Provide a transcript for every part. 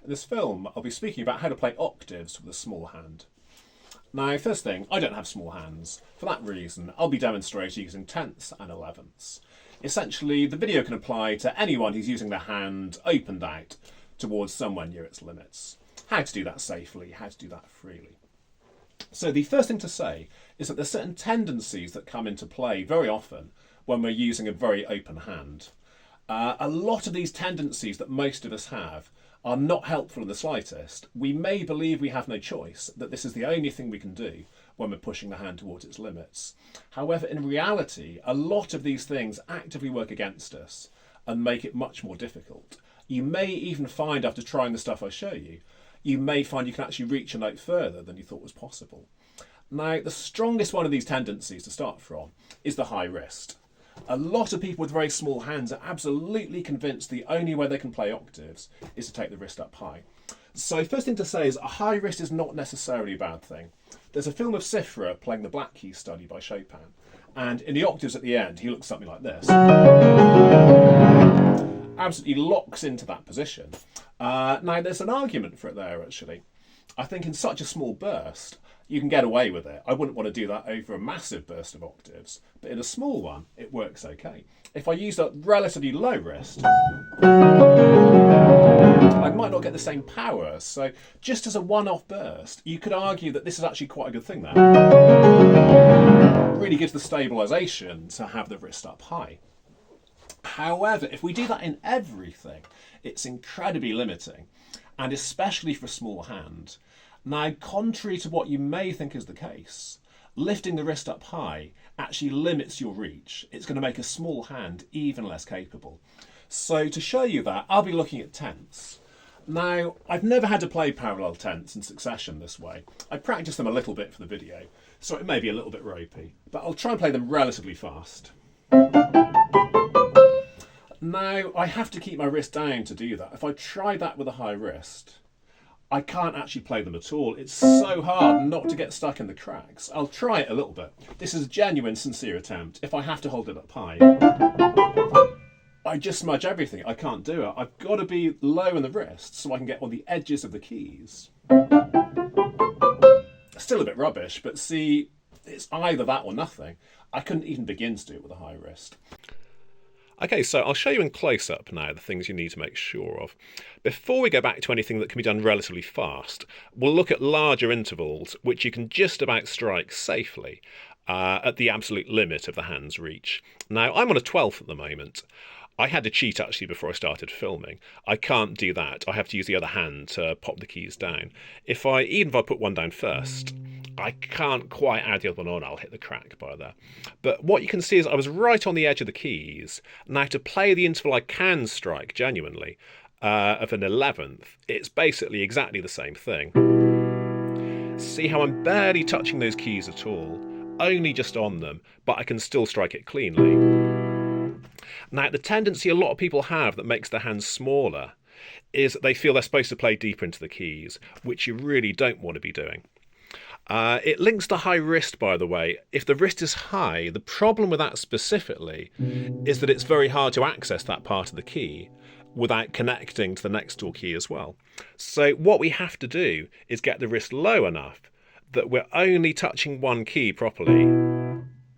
In this film, I'll be speaking about how to play octaves with a small hand. Now, first thing, I don't have small hands. For that reason, I'll be demonstrating using tenths and elevenths. Essentially, the video can apply to anyone who's using their hand opened out towards somewhere near its limits. How to do that safely, how to do that freely. So the first thing to say is that there's certain tendencies that come into play very often when we're using a very open hand. A lot of these tendencies that most of us have are not helpful in the slightest. We may believe we have no choice, that this is the only thing we can do when we're pushing the hand towards its limits. However, in reality, a lot of these things actively work against us and make it much more difficult. You may even find, after trying the stuff I show you, you may find you can actually reach a note further than you thought was possible. Now, the strongest one of these tendencies to start from is the high wrist. A lot of people with very small hands are absolutely convinced the only way they can play octaves is to take the wrist up high. So first thing to say is a high wrist is not necessarily a bad thing. There's a film of Cifra playing the Black Keys study by Chopin, and in the octaves at the end he looks something like this. Absolutely locks into that position. Now there's an argument for it there actually. I think in such a small burst you can get away with it. I wouldn't want to do that over a massive burst of octaves, but in a small one, it works okay. If I use a relatively low wrist, I might not get the same power. So just as a one-off burst, you could argue that this is actually quite a good thing there. It really gives the stabilisation to have the wrist up high. However, if we do that in everything, it's incredibly limiting, and especially for a small hand. Now, contrary to what you may think is the case, lifting the wrist up high actually limits your reach. It's going to make a small hand even less capable. So to show you that, I'll be looking at tenths. Now, I've never had to play parallel tenths in succession this way. I practiced them a little bit for the video, so it may be a little bit ropey, but I'll try and play them relatively fast. Now, I have to keep my wrist down to do that. If I try that with a high wrist, I can't actually play them at all. It's so hard not to get stuck in the cracks. I'll try it a little bit. This is a genuine, sincere attempt. If I have to hold it up high, I just smudge everything. I can't do it. I've got to be low in the wrist so I can get on the edges of the keys. Still a bit rubbish, but see, it's either that or nothing. I couldn't even begin to do it with a high wrist. Okay, so I'll show you in close-up now the things you need to make sure of. Before we go back to anything that can be done relatively fast, we'll look at larger intervals which you can just about strike safely at the absolute limit of the hand's reach. Now, I'm on a 12th at the moment. I had to cheat actually before I started filming. I can't do that. I have to use the other hand to pop the keys down. Even if I put one down first, I can't quite add the other one on. I'll hit the crack by there. But what you can see is I was right on the edge of the keys. Now to play the interval I can strike genuinely of an 11th, it's basically exactly the same thing. See how I'm barely touching those keys at all, only just on them, but I can still strike it cleanly. Now, the tendency a lot of people have that makes their hands smaller is that they feel they're supposed to play deeper into the keys, which you really don't want to be doing. It links to high wrist, by the way. If the wrist is high, the problem with that specifically is that it's very hard to access that part of the key without connecting to the next door key as well. So what we have to do is get the wrist low enough that we're only touching one key properly,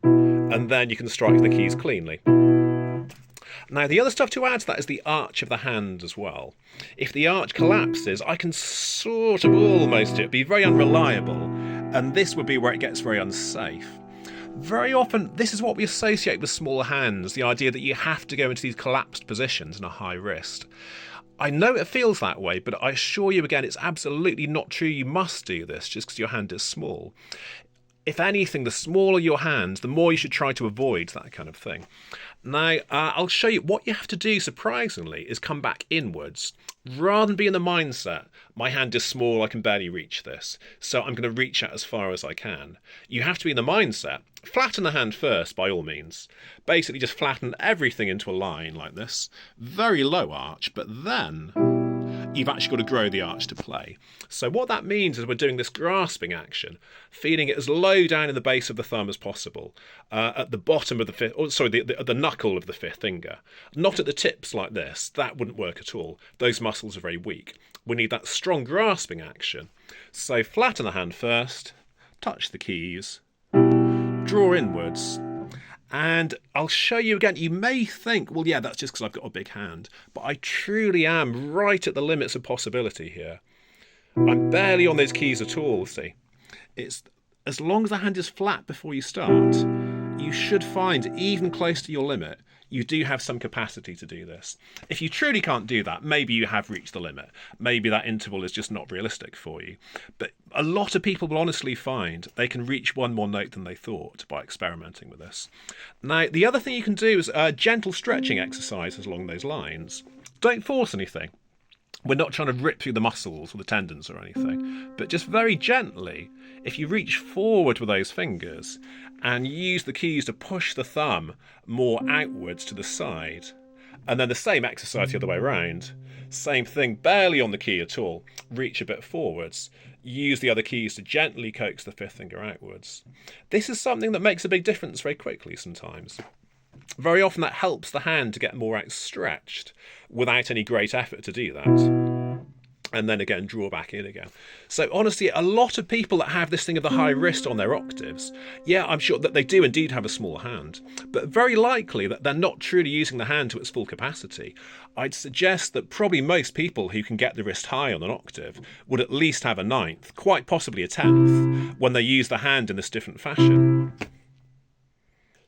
and then you can strike the keys cleanly. Now, the other stuff to add to that is the arch of the hand as well. If the arch collapses, I can sort of almost do it, be very unreliable, and this would be where it gets very unsafe. Very often, this is what we associate with smaller hands, the idea that you have to go into these collapsed positions in a high wrist. I know it feels that way, but I assure you again, it's absolutely not true you must do this just because your hand is small. If anything, the smaller your hand, the more you should try to avoid that kind of thing. Now, I'll show you what you have to do, surprisingly, is come back inwards. Rather than be in the mindset, my hand is small, I can barely reach this, so I'm going to reach out as far as I can. You have to be in the mindset, flatten the hand first, by all means. Basically, just flatten everything into a line like this. Very low arch, but then you've actually got to grow the arch to play. So what that means is we're doing this grasping action, feeling it as low down in the base of the thumb as possible, at the bottom of the fifth, the knuckle of the fifth finger. Not at the tips like this, that wouldn't work at all. Those muscles are very weak. We need that strong grasping action. So flatten the hand first, touch the keys, draw inwards, and I'll show you again. You may think, well, yeah, that's just because I've got a big hand, but I truly am right at the limits of possibility here. I'm barely on those keys at all, see. It's as long as the hand is flat before you start, you should find, even close to your limit, you do have some capacity to do this. If you truly can't do that, maybe you have reached the limit. Maybe that interval is just not realistic for you. But a lot of people will honestly find they can reach one more note than they thought by experimenting with this. Now, the other thing you can do is gentle stretching exercises along those lines. Don't force anything. We're not trying to rip through the muscles or the tendons or anything, but just very gently, if you reach forward with those fingers and use the keys to push the thumb more outwards to the side, and then the same exercise the other way around, same thing, barely on the key at all, reach a bit forwards, use the other keys to gently coax the fifth finger outwards. This is something that makes a big difference very quickly sometimes. Very often that helps the hand to get more outstretched without any great effort to do that. And then again, draw back in again. So honestly, a lot of people that have this thing of the high wrist on their octaves, yeah, I'm sure that they do indeed have a small hand, but very likely that they're not truly using the hand to its full capacity. I'd suggest that probably most people who can get the wrist high on an octave would at least have a ninth, quite possibly a tenth, when they use the hand in this different fashion.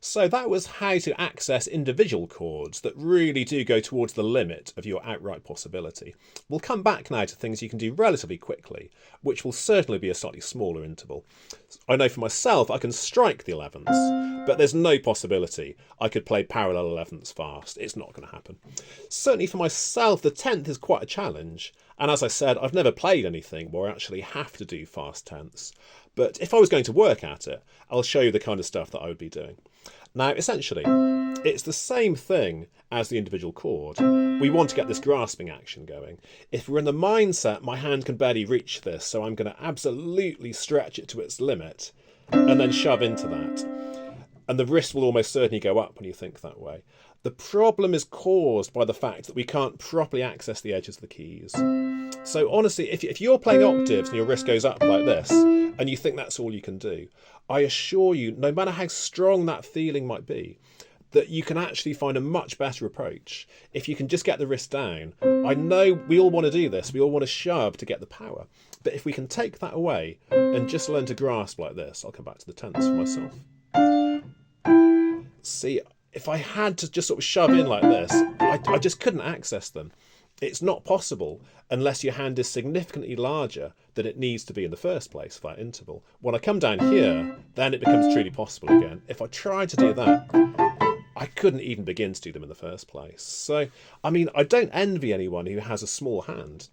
So that was how to access individual chords that really do go towards the limit of your outright possibility. We'll come back now to things you can do relatively quickly, which will certainly be a slightly smaller interval. I know for myself I can strike the 11ths, but there's no possibility I could play parallel 11ths fast. It's not going to happen. Certainly for myself, the 10th is quite a challenge. And as I said, I've never played anything where I actually have to do fast tenths. But if I was going to work at it, I'll show you the kind of stuff that I would be doing. Now, essentially, it's the same thing as the individual chord. We want to get this grasping action going. If we're in the mindset, my hand can barely reach this, so I'm going to absolutely stretch it to its limit and then shove into that. And the wrist will almost certainly go up when you think that way. The problem is caused by the fact that we can't properly access the edges of the keys. So honestly, if you're playing octaves and your wrist goes up like this, and you think that's all you can do, I assure you, no matter how strong that feeling might be, that you can actually find a much better approach if you can just get the wrist down. I know we all want to do this, we all want to shove to get the power, but if we can take that away and just learn to grasp like this, I'll come back to the tenths for myself. See, if I had to just sort of shove in like this, I just couldn't access them. It's not possible unless your hand is significantly larger than it needs to be in the first place for that interval. When I come down here, then it becomes truly possible again. If I tried to do that, I couldn't even begin to do them in the first place. So, I mean, I don't envy anyone who has a small hand,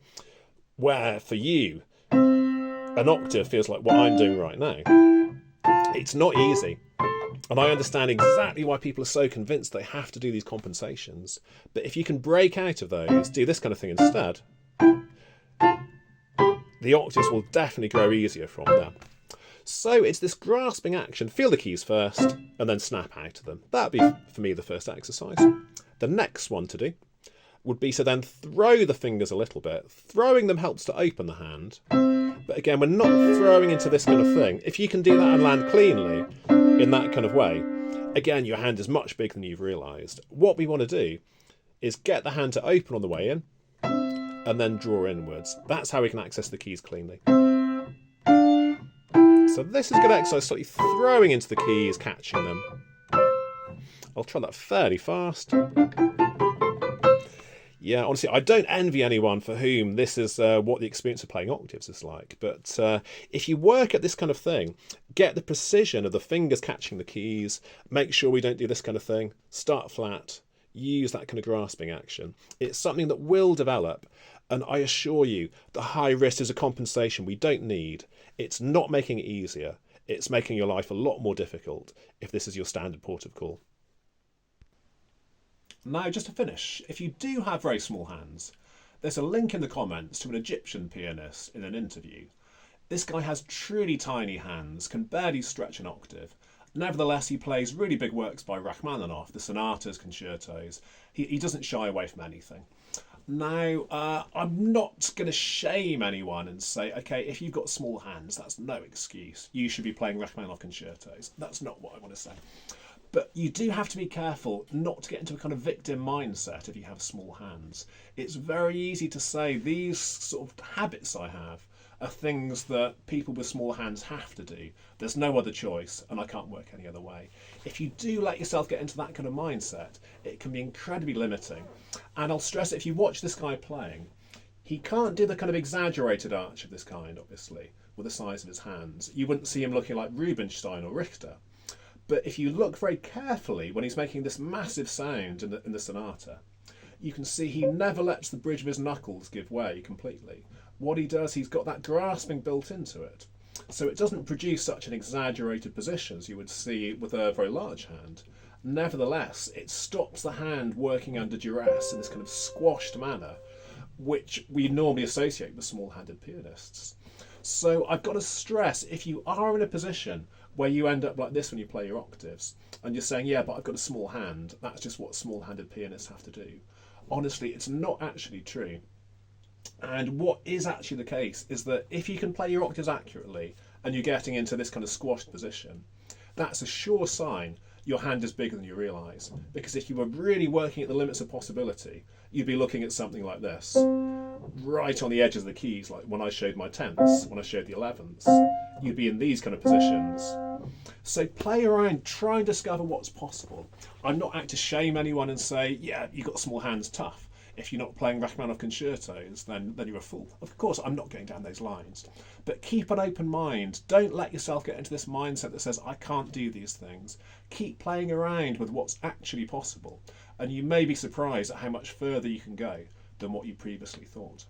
where for you, an octave feels like what I'm doing right now. It's not easy. And I understand exactly why people are so convinced they have to do these compensations. But if you can break out of those, do this kind of thing instead, the octaves will definitely grow easier from there. So it's this grasping action. Feel the keys first and then snap out of them. That'd be, for me, the first exercise. The next one to do would be to then throw the fingers a little bit. Throwing them helps to open the hand. But again, we're not throwing into this kind of thing. If you can do that and land cleanly in that kind of way, again, your hand is much bigger than you've realised. What we want to do is get the hand to open on the way in and then draw inwards. That's how we can access the keys cleanly. So this is good exercise, slightly throwing into the keys, catching them. I'll try that fairly fast. Yeah, honestly, I don't envy anyone for whom this is what the experience of playing octaves is like. But if you work at this kind of thing, get the precision of the fingers catching the keys, make sure we don't do this kind of thing, start flat, use that kind of grasping action. It's something that will develop, and I assure you, the high wrist is a compensation we don't need. It's not making it easier. It's making your life a lot more difficult if this is your standard port of call. Now, just to finish, if you do have very small hands, There's a link in the comments to an Egyptian pianist in an interview. This guy has truly tiny hands, can barely stretch an octave. Nevertheless, he plays really big works by Rachmaninoff, the sonatas, concertos. He doesn't shy away from anything. Now, I'm not going to shame anyone and say, okay, if you've got small hands, that's no excuse. You should be playing Rachmaninoff concertos. That's not what I want to say. But you do have to be careful not to get into a kind of victim mindset if you have small hands. It's very easy to say these sort of habits I have are things that people with small hands have to do. There's no other choice and I can't work any other way. If you do let yourself get into that kind of mindset, it can be incredibly limiting. And I'll stress it, if you watch this guy playing, he can't do the kind of exaggerated arch of this kind, obviously, with the size of his hands. You wouldn't see him looking like Rubinstein or Richter. But if you look very carefully when he's making this massive sound in the sonata, you can see he never lets the bridge of his knuckles give way completely. What he does, he's got that grasping built into it. So it doesn't produce such an exaggerated position as you would see with a very large hand. Nevertheless, it stops the hand working under duress in this kind of squashed manner, which we normally associate with small-handed pianists. So I've got to stress, if you are in a position where you end up like this when you play your octaves, and you're saying, yeah, but I've got a small hand, that's just what small-handed pianists have to do. Honestly, it's not actually true. And what is actually the case is that if you can play your octaves accurately and you're getting into this kind of squashed position, that's a sure sign your hand is bigger than you realise. Because if you were really working at the limits of possibility, you'd be looking at something like this, right on the edges of the keys, like when I showed my 10ths, when I showed the 11ths, you'd be in these kind of positions. So play around, try and discover what's possible. I'm not out to shame anyone and say, yeah, you've got small hands, tough. If you're not playing Rachmaninoff concertos, then you're a fool. Of course, I'm not going down those lines. But keep an open mind. Don't let yourself get into this mindset that says, I can't do these things. Keep playing around with what's actually possible. And you may be surprised at how much further you can go than what you previously thought.